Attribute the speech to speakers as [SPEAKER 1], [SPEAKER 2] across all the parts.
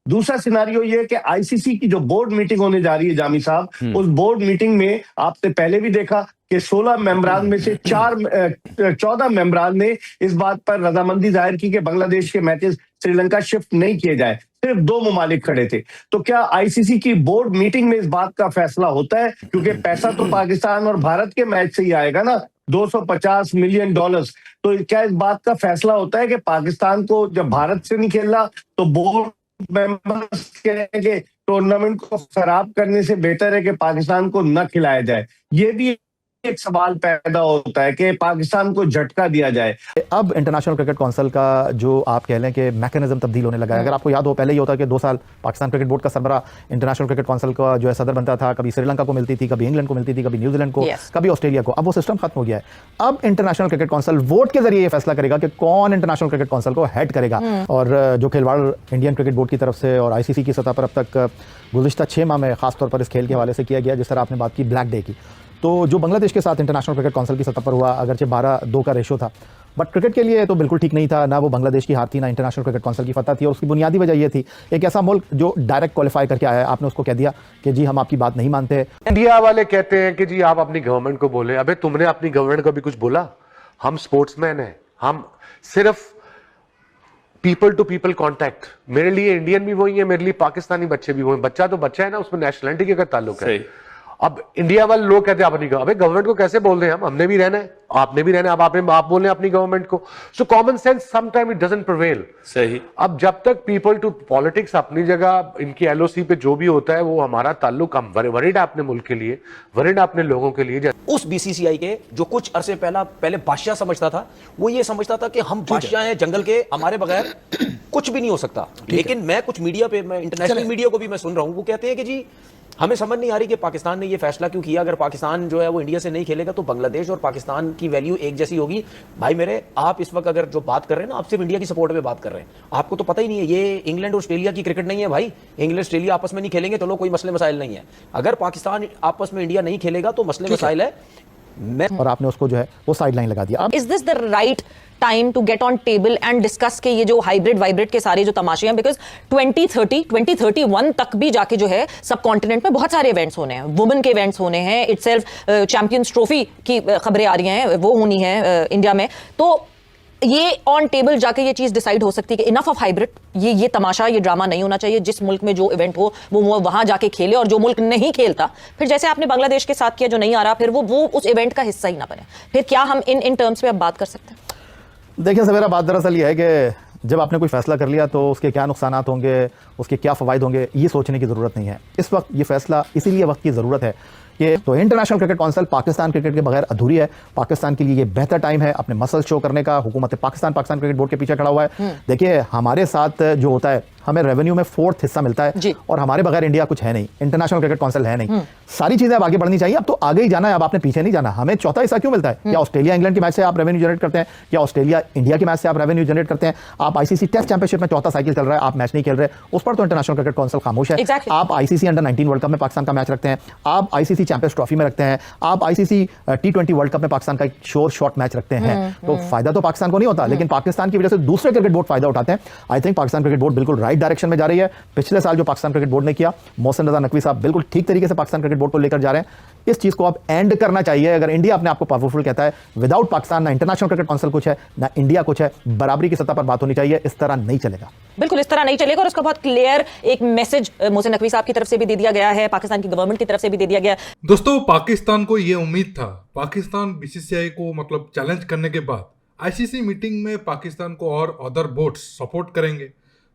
[SPEAKER 1] दूसरा सिनारियो ये है कि आईसीसी की जो बोर्ड मीटिंग होने जा रही है जामी साहब, उस बोर्ड मीटिंग में आपने पहले भी देखा कि 16 मेंबरान में से 14 मेंबरान ने इस बात पर रजामंदी जाहिर की कि बांग्लादेश के मैचेस श्रीलंका शिफ्ट नहीं किए जाए। सिर्फ 2 ममालिक खड़े थे। तो क्या आईसीसी की बोर्ड मीटिंग में इस बात का फैसला होता है? क्योंकि पैसा तो पाकिस्तान और भारत के मैच से ही आएगा ना, $250 मिलियन। तो क्या इस बात का फैसला होता है कि पाकिस्तान को जब भारत से नहीं खेलना तो बोर्ड मेंबर्स कहेंगे टूर्नामेंट को खराब करने से बेहतर है कि पाकिस्तान को न खिलाया जाए? ये भी एक सवाल पैदा होता है कि पाकिस्तान को झटका दिया जाए।
[SPEAKER 2] अब इंटरनेशनल क्रिकेट काउंसिल का जो आप कह लें कि मैकेनिज्म तब्दील होने लगा है। अगर आपको याद हो, पहले ये होता कि 2 साल पाकिस्तान क्रिकेट बोर्ड का सरबरा इंटरनेशनल क्रिकेट काउंसिल का जो है सदर बनता था, कभी श्रीलंका को मिलती थी, कभी इंग्लैंड को मिलती थी, कभी न्यूजीलैंड को, कभी ऑस्ट्रेलिया को। अब वो सिस्टम खत्म हो गया है। अब इंटरनेशनल क्रिकेट काउंसिल वोट के जरिए ये फैसला करेगा कि कौन इंटरनेशनल क्रिकेट काउंसिल को हेड करेगा। और जो खिलवाड़ इंडियन क्रिकेट बोर्ड की तरफ से और आईसीसी की सतह पर अब तक गुज़िश्ता 6 माह में खासतौर पर इस खेल के हवाले से किया गया, जिस तरह आपने बात की ब्लैक डे की, तो जो बांग्लादेश के साथ इंटरनेशनल क्रिकेट काउंसिल की सतह पर हुआ, अगरचे 12-2 का रेशो था, बट क्रिकेट के लिए तो बिल्कुल ठीक नहीं था। ना वो बांग्लादेश की हार थी, ना इंटरनेशनल क्रिकेट काउंसिल की फतह थी। और उसकी बुनियादी वजह ये थी, एक ऐसा मुल्क जो डायरेक्ट क्वालिफाई करके आया है, आपने उसको कह दिया कि जी हम आपकी बात नहीं मानते।
[SPEAKER 3] इंडिया वाले कहते हैं कि जी आप अपनी गवर्नमेंट को बोले। अबे तुमने अपनी गवर्नमेंट को भी कुछ बोला? हम स्पोर्ट्समैन हैं, हम सिर्फ पीपल टू पीपल कांटेक्ट। मेरे लिए इंडियन भी वही है, मेरे लिए पाकिस्तानी बच्चे भी वही। बच्चा तो बच्चा है ना, उसमें नेशनलिटी का ताल्लुक है। अब इंडिया वाले लोग कहते हैं अपनी अबे गवर्नमेंट को कैसे बोल रहे हैं हम? हमने भी रहना है, आपने भी रहना है। अब आप बोल रहे हैं अपनी गवर्नमेंट को। So common sense sometime it doesn't prevail.
[SPEAKER 4] सही।
[SPEAKER 3] अब जब तक पीपल टू पॉलिटिक्स अपनी जगह, इनकी एलओसी पे जो भी होता है वो हमारा ताल्लुक, हम वरिड अपने मुल्क के लिए, वरिड अपने लोगों के लिए।
[SPEAKER 5] उस बीसीसीआई के जो कुछ अरसे पहले बादशाह समझता था, वो ये समझता था कि हम बादशाह हैं जंगल के, हमारे बगैर कुछ भी नहीं हो सकता। लेकिन मैं कुछ मीडिया पे, मैं इंटरनेशनल मीडिया को भी मैं सुन रहा हूं, वो कहते हैं कि जी हमें समझ नहीं आ रही कि पाकिस्तान ने ये फैसला क्यों किया। अगर पाकिस्तान जो है वो इंडिया से नहीं खेलेगा तो बांग्लादेश और पाकिस्तान की वैल्यू एक जैसी होगी। भाई मेरे, आप इस वक्त अगर जो बात कर रहे हैं ना, आप सिर्फ इंडिया की सपोर्ट में बात कर रहे हैं। आपको तो पता ही नहीं है ये इंग्लैंड और ऑस्ट्रेलिया की क्रिकेट नहीं है भाई। इंग्लैंड ऑस्ट्रेलिया आपस में नहीं खेलेंगे, चलो कोई मसले मसाइल नहीं है। अगर पाकिस्तान आपस में इंडिया नहीं खेलेगा तो मसले मसाइल है।
[SPEAKER 2] और आपने उसको जो है वो साइडलाइन लगा दिया।
[SPEAKER 6] Is this the right time to get on table and discuss के ये जो हाइब्रिड वाइब्रिड के सारे जो तमाशे हैं? बिकॉज 2031 तक भी जाके जो है सब कॉन्टिनेंट में बहुत सारे इवेंट्स होने हैं, वुमेन के इवेंट्स होने हैं, इटसेल्फ चैंपियंस ट्रॉफी की खबरें आ रही हैं, वो होनी है इंडिया में। तो ये ऑन टेबल जाके ये चीज डिसाइड हो सकती है कि इनफ ऑफ हाइब्रिड, ये तमाशा, ये ड्रामा नहीं होना चाहिए। जिस मुल्क में जो इवेंट हो वो वहां जाके खेले, और जो मुल्क नहीं खेलता, फिर जैसे आपने बांग्लादेश के साथ किया, जो नहीं आ रहा, फिर वो उस इवेंट का हिस्सा ही ना बने। फिर क्या हम इन टर्म्स पे अब बात कर सकते हैं?
[SPEAKER 2] देखिए सवेरा, बात दरअसल ये है कि जब आपने कोई फैसला कर लिया तो उसके क्या नुकसानात होंगे, उसके क्या फ़वाइद होंगे, ये सोचने की ज़रूरत नहीं है। इस वक्त ये फैसला इसीलिए वक्त की ज़रूरत है कि तो international cricket council Pakistan cricket के बगैर अधूरी है। पाकिस्तान के लिए ये बेहतर टाइम है अपने मसल शो करने का। हुकूमत पाकिस्तान क्रिकेट बोर्ड के पीछे खड़ा हुआ है। देखिए, हमारे साथ जो होता है, हमें रेवेन्यू में 4th हिस्सा मिलता है, और हमारे बगैर इंडिया कुछ है नहीं, इंटरनेशनल क्रिकेट काउंसिल है नहीं। सारी चीजें अब आगे बढ़नी चाहिए। अब तो आगे ही जाना है, अब आपने पीछे नहीं जाना। हमें 4था हिस्सा क्यों मिलता है? क्या ऑस्ट्रेलिया इंग्लैंड के मैच से आप रेवेन्यू जनरेट करते हैं? क्या ऑस्ट्रेलिया इंडिया के मैच से आप रेवेन्यू जनरेट करते हैं? आप आईसीसी टेस्ट चैंपियनशिप में 4था साइकिल चल रहा है, आप मैच नहीं खेल रहे, उस पर तो इंटरनेशनल क्रिकेट काउंसिल खामोश है। आप आईसीसी अंडर 19 वर्ल्ड कप में पाकिस्तान का मैच रखते हैं, आप आईसीसी चैंपियंस ट्रॉफी में रखते हैं, आप आईसीसी T20 वर्ल्ड कप में पाकिस्तान का एक शॉर्ट मैच रखते हैं। तो फायदा तो पाकिस्तान को नहीं होता, लेकिन पाकिस्तान की वजह से दूसरे क्रिकेट बोर्ड फायदा उठाते हैं। I think Pakistan cricket board बिल्कुल राइट डायरेक्शन में जा रही है। पिछले साल जो पाकिस्तान क्रिकेट बोर्ड ने किया, मोहसिन रजा नकवी साहब बिल्कुल ठीक तरीके से पाकिस्तान क्रिकेट बोर्ड को लेकर जा रहे हैं। इस चीज को अब एंड करना चाहिए। अगर इंडिया अपने आप को पावरफुल कहता है, विदाउट पाकिस्तान ना इंटरनेशनल क्रिकेट काउंसिल कुछ है, ना इंडिया कुछ है। बराबरी की सतह पर बात होनी चाहिए। इस तरह नहीं चलेगा,
[SPEAKER 6] बिल्कुल इस तरह नहीं चलेगा। और उसका बहुत क्लियर एक मैसेज मोहसिन नकवी साहब की तरफ से भी दे दिया गया है, पाकिस्तान की गवर्नमेंट की तरफ से भी दे दिया गया है।
[SPEAKER 7] दोस्तों, पाकिस्तान को यह उम्मीद था, पाकिस्तान बीसीसीआई को मतलब चैलेंज करने के बाद आईसीसी मीटिंग में पाकिस्तान को और अदर बोर्ड्स सपोर्ट करेंगे।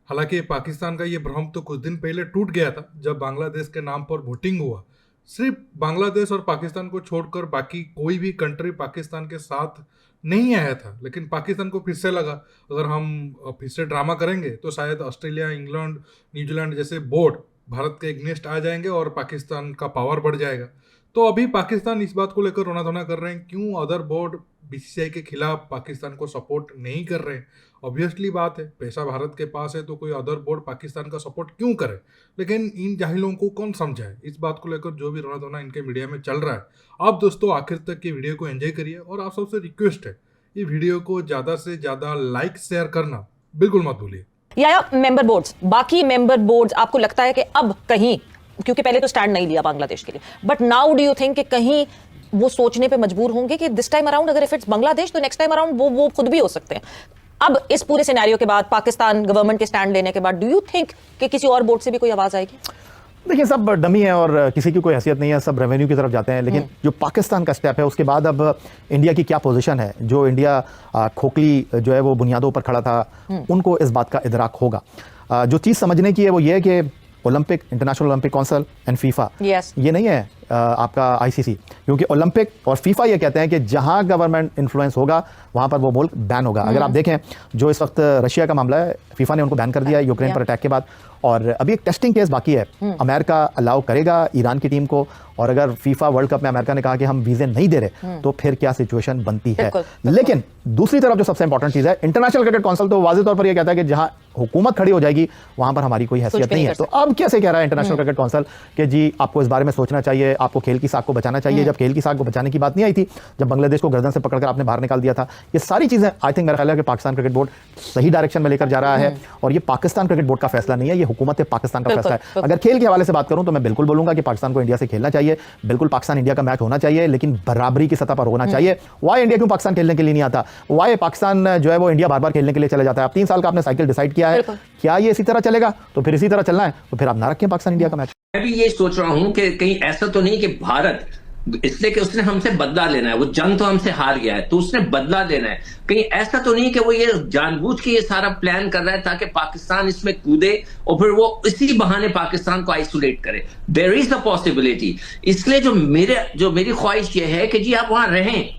[SPEAKER 7] हालांकि पाकिस्तान का ये भ्रम तो कुछ दिन पहले टूट गया था जब बांग्लादेश के नाम पर वोटिंग हुआ। सिर्फ बांग्लादेश और पाकिस्तान को छोड़कर बाकी कोई भी कंट्री पाकिस्तान के साथ नहीं आया था। लेकिन पाकिस्तान को फिर से लगा अगर हम फिर से ड्रामा करेंगे तो शायद ऑस्ट्रेलिया, इंग्लैंड, न्यूजीलैंड जैसे बोर्ड भारत के अगेंस्ट आ जाएंगे और पाकिस्तान का पावर बढ़ जाएगा। तो अभी पाकिस्तान इस बात को लेकर रोना धोना कर रहे हैं, क्यों अदर बोर्ड बीसीसीआई के खिलाफ पाकिस्तान को सपोर्ट नहीं कर रहे हैं। ऑब्वियसली बात है, पैसा भारत के पास है तो कोई अदर बोर्ड पाकिस्तान का सपोर्ट क्यों करे। लेकिन इन जाहिलों को कौन समझाए, इस बात को लेकर जो भी रोना धोना इनके मीडिया में चल रहा है। आप दोस्तों आखिर तक की वीडियो को एंजॉय करिए और आप सबसे रिक्वेस्ट है, ये वीडियो को ज़्यादा से ज़्यादा लाइक शेयर करना बिल्कुल मत भूलिए।
[SPEAKER 6] या मेंबर बोर्ड्स, बाकी मेंबर बोर्ड्स, आपको लगता है कि अब कहीं, क्योंकि पहले तो स्टैंड नहीं लिया बांग्लादेश के लिए, but now do you think कि कहीं वो सोचने पे मजबूर होंगे कि दिस टाइम अराउंड अगर इफ इट्स बांग्लादेश तो नेक्स्ट टाइम अराउंड वो खुद भी हो सकते हैं? अब इस पूरे सिनेरियो के बाद, पाकिस्तान गवर्नमेंट के स्टैंड लेने के बाद, डू यू थिंक कि किसी और बोर्ड से भी कोई आवाज आएगी?
[SPEAKER 2] देखिए, सब डमी है और किसी की कोई हैसियत नहीं है, सब रेवेन्यू की तरफ जाते हैं, लेकिन जो पाकिस्तान का स्टेप है उसके बाद अब इंडिया की क्या पोजीशन है, जो इंडिया खोखली जो है वो बुनियादों पर खड़ा था, उनको इस बात का इदराक होगा। जो चीज़ समझने की है वो ये है कि Olympic, international Olympic council and FIFA, ये नहीं है आपका आईसीसी, क्योंकि ओलंपिक और फीफा ये कहते हैं कि जहां गवर्नमेंट इन्फ्लुएंस होगा वहां पर वो मुल्क बैन होगा। अगर आप देखें जो इस वक्त रशिया का मामला है, फीफा ने उनको बैन कर दिया है यूक्रेन पर अटैक के बाद, और अभी एक टेस्टिंग केस बाकी है। अमेरिका अलाउ करेगा ईरान की टीम को, और अगर फीफा वर्ल्ड कप में अमेरिका ने कहा कि हम वीजे नहीं दे रहे तो फिर क्या सिचुएशन बनती है। लेकिन दूसरी तरफ जो सबसे इंपॉर्टेंट चीज है, इंटरनेशनल क्रिकेट काउंसिल तो वाज़ेह तौर पर यह कहता है कि जहां हुकूमत खड़ी हो जाएगी वहां पर हमारी कोई हैसियत नहीं है। तो अब कैसे कह रहा है इंटरनेशनल क्रिकेट काउंसिल कि जी आपको इस बारे में सोचना चाहिए, आपको खेल की साख को बचाना चाहिए, जब खेल की साख को बचाने की बात नहीं आई थी, जब बांग्लादेश को गर्दन से पकड़कर आपने बाहर निकाल दिया था। ये सारी चीजें आई थिंक मेरा ख्याल है कि पाकिस्तान क्रिकेट बोर्ड सही डायरेक्शन में लेकर जा रहा है, और ये पाकिस्तान क्रिकेट बोर्ड का फैसला नहीं है, ये हुकूमत पाकिस्तान का फैसला है। अगर खेल के हवाले से बात करूं तो मैं बिल्कुल बोलूंगा कि पाकिस्तान को इंडिया से खेलना चाहिए, बिल्कुल पाकिस्तान इंडिया का मैच होना चाहिए, लेकिन बराबरी की सतह पर होना चाहिए। वाई इंडिया क्यों पाकिस्तान खेलने के लिए नहीं आता, वाई पाकिस्तान जो है वो इंडिया बार बार खेलने के लिए चले जाता है। अब 3 साल का आपने साइकिल डिसाइड किया है, क्या ये इसी तरह चलेगा? तो फिर इसी तरह चलना है तो फिर आप ना रखें पाकिस्तान इंडिया का मैच।
[SPEAKER 4] मैं भी ये सोच रहा हूं कि कहीं ऐसा तो नहीं कि भारत, इसलिए कि उसने हमसे बदला लेना है, वो जंग तो हमसे हार गया है तो उसने बदला लेना है, कहीं ऐसा तो नहीं कि वो ये जानबूझ के ये सारा प्लान कर रहा है ताकि पाकिस्तान इसमें कूदे और फिर वो इसी बहाने पाकिस्तान को आइसोलेट करे। There is a possibility. इसलिए जो मेरी ख्वाहिश ये है कि जी आप वहां रहें,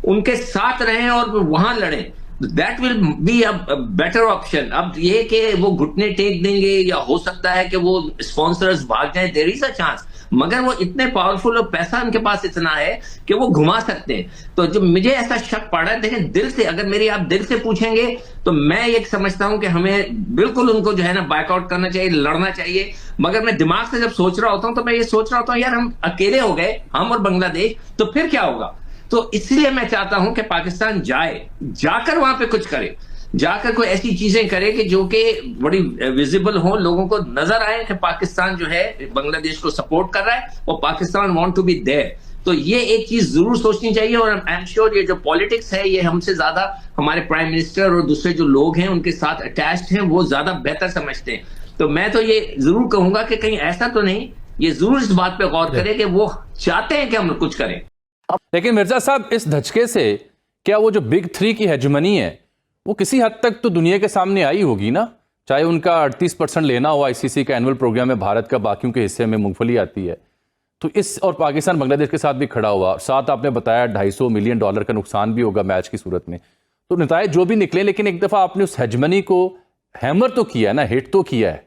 [SPEAKER 4] उनके साथ रहें और वहां लड़ें। That will be a better option. अब ये कि वो घुटने टेक देंगे या हो सकता है कि वो स्पॉन्सर्स भाग जाएं, देयर इज अ चांस, मगर वो इतने पावरफुल और पैसा उनके पास इतना है कि वो घुमा सकते हैं। तो जो मुझे ऐसा शक पड़ रहा है, देखें दिल से, अगर मेरी आप दिल से पूछेंगे तो मैं ये समझता हूं कि हमें बिल्कुल उनको जो है ना बैकआउट करना चाहिए, लड़ना चाहिए। मगर मैं दिमाग से जब सोच रहा होता हूं तो मैं ये सोच रहा होता हूं यार हम अकेले हो गए, हम और बांग्लादेश, तो फिर क्या होगा। तो इसलिए मैं चाहता हूं कि पाकिस्तान जाए, जाकर वहां पे कुछ करे, जाकर कोई ऐसी चीजें करे कि जो कि बड़ी विजिबल हो, लोगों को नजर आए कि पाकिस्तान जो है बांग्लादेश को सपोर्ट कर रहा है और Pakistan want to be there. तो ये एक चीज जरूर सोचनी चाहिए, और आई एम श्योर ये जो पॉलिटिक्स है ये हमसे ज्यादा हमारे प्राइम मिनिस्टर और दूसरे जो लोग हैं उनके साथ अटैच्ड हैं, वो ज्यादा बेहतर समझते हैं। तो मैं तो ये जरूर कहूंगा कि कहीं ऐसा तो नहीं, ये जरूर इस बात पे गौर करें कि वो चाहते हैं कि हम कुछ करें।
[SPEAKER 8] लेकिन मिर्जा साहब, इस धचके से क्या वो जो बिग 3 की हेजमनी है वो किसी हद तक तो दुनिया के सामने आई होगी ना? चाहे उनका 38% लेना हो आईसीसी का एनुअल प्रोग्राम में भारत का बाकियों के हिस्से में मूंगफली आती है, तो इस और पाकिस्तान बांग्लादेश के साथ भी खड़ा हुआ, साथ आपने बताया $250 मिलियन का नुकसान भी होगा मैच की सूरत में। तो नतायज जो भी निकले, लेकिन एक दफा आपने उस हेजमनी को हैमर तो किया ना, हिट तो किया है।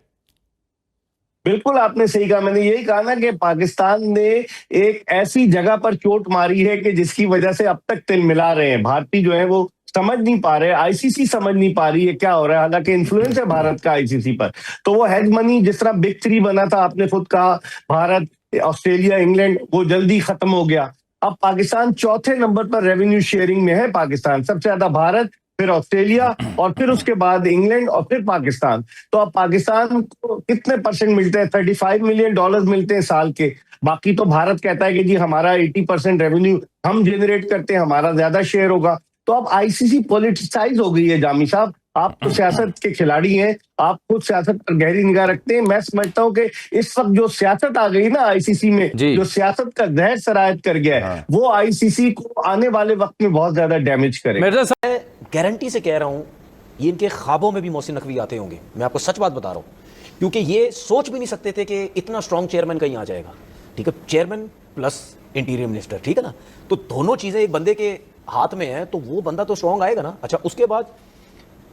[SPEAKER 1] बिल्कुल आपने सही कहा। मैंने यही कहा ना कि पाकिस्तान ने एक ऐसी जगह पर चोट मारी है कि जिसकी वजह से अब तक तिल मिला रहे हैं। भारतीय जो है वो समझ नहीं पा रहे, आईसीसी समझ नहीं पा रही है क्या हो रहा है, हालांकि इन्फ्लुएंस है भारत का आईसीसी पर। तो वो हेजमनी जिस तरह बिग 3 बना था, आपने खुद कहा भारत, ऑस्ट्रेलिया, इंग्लैंड, वो जल्दी खत्म हो गया। अब पाकिस्तान 4थे नंबर पर रेवेन्यू शेयरिंग में है। पाकिस्तान सबसे ज्यादा भारत, फिर ऑस्ट्रेलिया, और फिर उसके बाद इंग्लैंड, और फिर पाकिस्तान। तो अब पाकिस्तान को कितने परसेंट मिलते हैं? $35 मिलियन मिलते हैं साल के। बाकी तो भारत कहता है कि जी हमारा 80% रेवेन्यू हम जनरेट करते हैं, हमारा ज्यादा शेयर होगा। तो अब आईसीसी पॉलिटिसाइज हो गई है। जामी साहब, आप तो सियासत के खिलाड़ी हैं, आप खुद सियासत पर गहरी निगाह रखते हैं। मैं समझता हूं कि इस वक्त जो सियासत आ गई ना आईसीसी में, जो सियासत का जहर सरायत कर गया है, वो आईसीसी को आने वाले वक्त में बहुत ज्यादा डैमेज करेगा।
[SPEAKER 5] मैं गारंटी से कह रहा हूं, ये इनके ख्वाबों में भी मोहसिन नकवी आते होंगे। मैं आपको सच बात बता रहा हूं, क्योंकि ये सोच भी नहीं सकते थे कि इतना स्ट्रॉन्ग चेयरमैन कहीं आ जाएगा। ठीक है, चेयरमैन प्लस इंटीरियर मिनिस्टर, ठीक है ना, तो दोनों चीजें एक बंदे के हाथ में है, तो वो बंदा तो स्ट्रॉन्ग आएगा ना। अच्छा, उसके बाद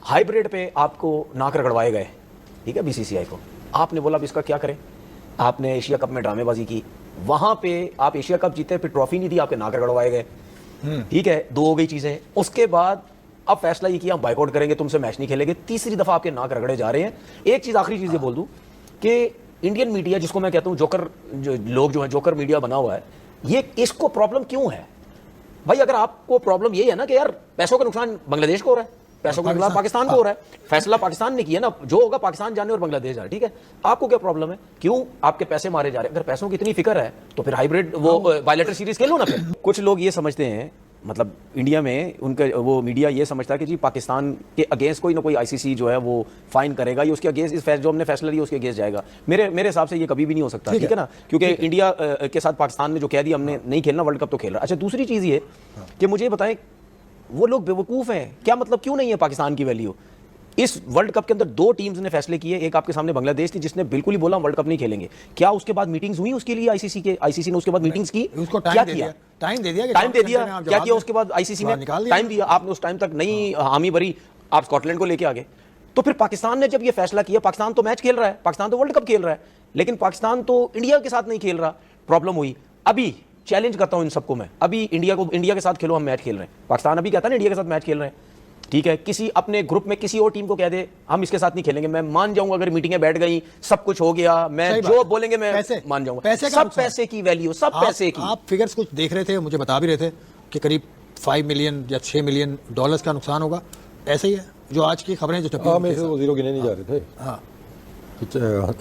[SPEAKER 5] हाइब्रिड पे आपको नाक रगड़वाए गए, ठीक है, बीसीसीआई को। आपने बोला अब इसका क्या करें। आपने एशिया कप में ड्रामेबाजी की, वहां पे आप एशिया कप जीते, फिर ट्रॉफी नहीं दी, आपके नाक रगड़वाए गए। ठीक है, 2 हो गई चीजें। उसके बाद अब फैसला ये किया हम बाइकआउट करेंगे, तुमसे मैच नहीं खेलेंगे। तीसरी दफा आपके नाक रगड़े जा रहे हैं। एक चीज, आखिरी चीज ये बोल दूं कि इंडियन मीडिया, जिसको मैं कहता हूं जोकर, जो लोग जो है जोकर मीडिया बना हुआ है, ये इसको प्रॉब्लम क्यों है भाई? अगर आपको प्रॉब्लम ये है ना कि यार पैसों का नुकसान बांग्लादेश को हो रहा है, पैसों के खिलाफ पाकिस्तान को हो रहा है। फैसला पाकिस्तान ने किया ना, जो होगा पाकिस्तान जाने और बांग्लादेश जाने, ठीक है। आपको क्या प्रॉब्लम है, क्यों आपके पैसे मारे जा रहे हैं? अगर पैसों की इतनी फिक्र है तो फिर हाइब्रिड वो बायलैटरल सीरीज खेलो ना फिर। कुछ लोग ये समझते हैं, मतलब इंडिया में उनका वो मीडिया ये समझता है कि जी पाकिस्तान के अगेंस्ट कोई ना कोई आईसीसी जो है वो फाइन करेगा, ये उसके अगेंस्ट इस जो हमने फैसला लिया उसके अगेंस्ट जाएगा। मेरे हिसाब से ये कभी भी नहीं हो सकता, ठीक है ना, क्योंकि इंडिया के साथ पाकिस्तान ने जो कह दिया हमने नहीं खेलना वर्ल्ड कप तो खेल रहा। अच्छा, दूसरी चीज ये कि मुझे बताएं, वो लोग बेवकूफ हैं क्या? मतलब क्यों नहीं है पाकिस्तान की वैल्यू? इस वर्ल्ड कप के अंदर 2 टीम्स ने फैसले किए, एक आपके सामने बांग्लादेश थी जिसने बिल्कुल ही बोला हम वर्ल्ड कप नहीं खेलेंगे। क्या उसके बाद मीटिंग्स हुई उसके लिए आईसीसी ने उसके बाद मीटिंग्स की?
[SPEAKER 9] उसको
[SPEAKER 5] क्या
[SPEAKER 9] टाइम दे
[SPEAKER 5] किया?
[SPEAKER 9] दिया, टाइम दे दिया,
[SPEAKER 5] टाइम दे दिया, क्या किया उसके बाद आईसीसी ने? टाइम दिया, आपने उस टाइम तक नहीं हामी भरी, आप स्कॉटलैंड को लेके आ गए। तो फिर पाकिस्तान ने जब ये फैसला किया, पाकिस्तान तो मैच खेल रहा है, पाकिस्तान तो वर्ल्ड कप खेल रहा है, लेकिन पाकिस्तान तो इंडिया के साथ नहीं खेल रहा। प्रॉब्लम हुई। अभी चैलेंज करता हूं इन सबको मैं, अभी इंडिया के साथ खेलो, हम मैच खेल रहे हैं। पाकिस्तान अभी कहता है ना इंडिया के साथ मैच खेल रहे हैं, ठीक है। किसी अपने ग्रुप में किसी और टीम को कह दे हम इसके साथ नहीं खेलेंगे, मैं मान जाऊंगा। अगर मीटिंगें बैठ गई, सब कुछ हो गया, मैं जो बोलेंगे मैं मान जाऊंगा।
[SPEAKER 9] पैसे
[SPEAKER 5] सब पैसे की वैल्यू, सब पैसे की।
[SPEAKER 9] आप फिगर्स कुछ देख रहे थे, मुझे बता भी रहे थे कि करीब 5 मिलियन या 6 मिलियन डॉलर्स का नुकसान होगा, ऐसे ही है जो आज की खबरें जो छपी।
[SPEAKER 10] में से वो जीरो गिने नहीं जा रहे थे।
[SPEAKER 9] हाँ,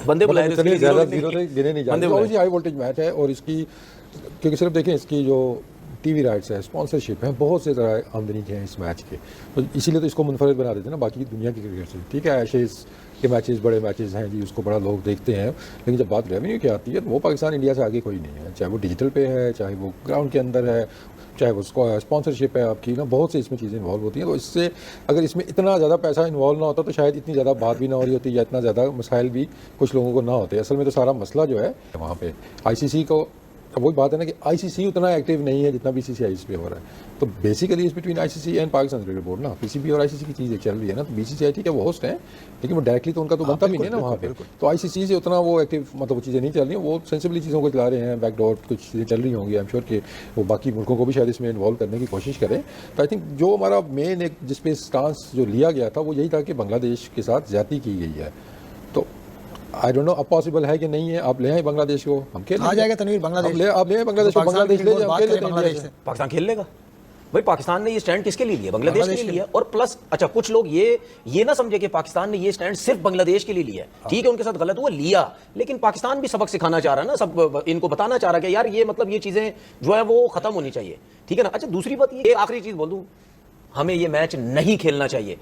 [SPEAKER 5] बंदे बुलाए
[SPEAKER 10] इतने
[SPEAKER 5] थे,
[SPEAKER 10] ज्यादा जीरो गिने नहीं जा
[SPEAKER 5] बंदे
[SPEAKER 10] रहे।
[SPEAKER 5] बुलाए।
[SPEAKER 10] हाई वोल्टेज मैच है और इसकी, क्योंकि सिर्फ देखें इसकी जो टीवी राइट्स है, स्पॉन्सरशिप है, बहुत से तरह आमदनी के हैं इस मैच के, तो इसीलिए तो इसको मुनफरद बना देते हैं ना बाकी दुनिया की क्रिकेट से। ठीक है, एशेज के मैचेस बड़े मैचेस हैं जी, उसको बड़ा लोग देखते हैं, लेकिन जब बात रेवेन्यू की आती है तो वो पाकिस्तान इंडिया से आगे कोई नहीं है, चाहे वो डिजिटल पे है, चाहे वो ग्राउंड के अंदर है, चाहे वो स्पॉन्सरशिप है आपकी ना, बहुत से इसमें चीज़ें इन्वॉल्व होती हैं। तो इससे अगर इसमें इतना ज़्यादा पैसा इन्वॉल्व ना होता तो शायद इतनी ज़्यादा बात भी ना हो रही होती, या इतना ज़्यादा मसाइल भी कुछ लोगों को ना होते। असल में तो सारा मसला जो है वहाँ पे आईसीसी को, अब वही बात है ना कि आईसीसी उतना एक्टिव नहीं है जितना बीसीसीआई इस पे हो रहा है। तो बेसिकली इस between ICC and Pakistan cricket board ना, पीसीबी और आईसीसी की चीज़ चल रही है ना। तो बीसीसीआई ठीक है वो होस्ट है, लेकिन वो डायरेक्टली तो उनका तो बनता भी नहीं है ना वहाँ पे। तो आईसीसी से उतना वो एक्टिव मतलब वो चीज़ें नहीं चल रही, वो सेंसिबली चीज़ों को चला रहे हैं, बैकडोर कुछ चीज़ें चल रही होंगी। आई एम श्योर कि वो बाकी मुल्कों को भी शायद इसमें इन्वॉल्व करने की कोशिश करें। तो आई थिंक जो हमारा मेन एक जिस पे स्टांस जो लिया गया था वो यही था कि बांग्लादेश के साथ ज्यादती की गई है। तो आई डोंट नो अब पॉसिबल है कि नहीं है। आप ले आए बांग्लादेश को, हम खेल
[SPEAKER 9] आ जाएगा तनवीर बांग्लादेश,
[SPEAKER 10] आप ले आए बांग्लादेश को, बांग्लादेश ले जाए, हम खेल लेते हैं
[SPEAKER 9] बांग्लादेश
[SPEAKER 10] इंडिया
[SPEAKER 9] से।
[SPEAKER 10] से।
[SPEAKER 5] पाकिस्तान खेल लेगा भाई। पाकिस्तान ने ये स्टैंड किसके लिए लिया? बांग्लादेश के लिए लिया। और प्लस अच्छा, कुछ लोग ये ना समझे कि पाकिस्तान ने ये स्टैंड सिर्फ बांग्लादेश के लिए लिया। ठीक है, उनके साथ गलत हुआ, लिया, लेकिन पाकिस्तान भी सबक सिखाना चाह रहा है ना, सब इनको बताना चाह रहा है कि यार ये मतलब ये चीजें जो है वो खत्म होनी चाहिए, ठीक है ना। अच्छा, दूसरी बात ये आखिरी चीज बोल दूं, हमें ये मैच नहीं खेलना चाहिए।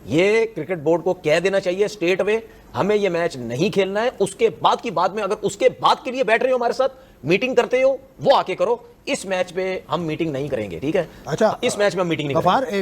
[SPEAKER 5] ये क्रिकेट बोर्ड को कह देना चाहिए स्टेट वे, हमें ये मैच नहीं खेलना है। उसके बाद की बात में अगर उसके बाद के लिए बैठ रहे हो हमारे साथ, मीटिंग करते हो, वो आके करो। इस मैच पे हम मीटिंग नहीं करेंगे, ठीक है।
[SPEAKER 9] अच्छा,
[SPEAKER 5] इस मैच में हम मीटिंग नहीं
[SPEAKER 9] गफार,
[SPEAKER 5] करेंगे।